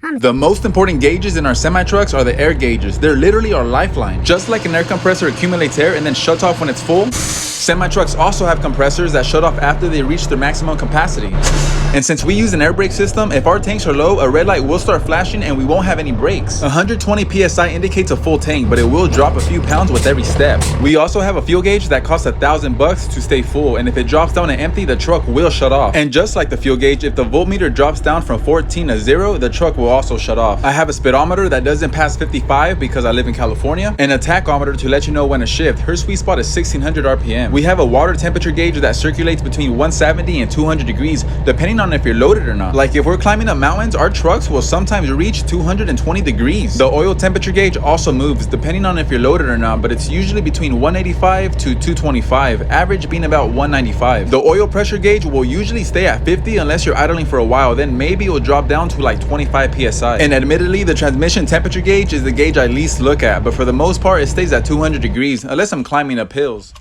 The most important gauges in our semi-trucks are the air gauges. They're literally our lifeline. Just like an air compressor accumulates air and then shuts off when it's full, semi-trucks also have compressors that shut off after they reach their maximum capacity. And since we use an air brake system, if our tanks are low, a red light will start flashing and we won't have any brakes. 120 PSI indicates a full tank, but it will drop a few pounds with every step. We also have a fuel gauge that costs $1,000 to stay full, and if it drops down to empty, the truck will shut off. And just like the fuel gauge, if the voltmeter drops down from 14 to 0, the truck will also shut off. I have a speedometer that doesn't pass 55 because I live in California, and a tachometer to let you know when to shift. Her sweet spot is 1600 RPM. We have a water temperature gauge that circulates between 170 and 200 degrees, depending on if you're loaded or not. Like if we're climbing up mountains, our trucks will sometimes reach 220 degrees. The oil temperature gauge also moves depending on if you're loaded or not, but it's usually between 185 to 225, average being about 195. The oil pressure gauge will usually stay at 50 unless you're idling for a while, then maybe it will drop down to like 25 PSI. And admittedly, the transmission temperature gauge is the gauge I least look at, but for the most part, it stays at 200 degrees unless I'm climbing up hills.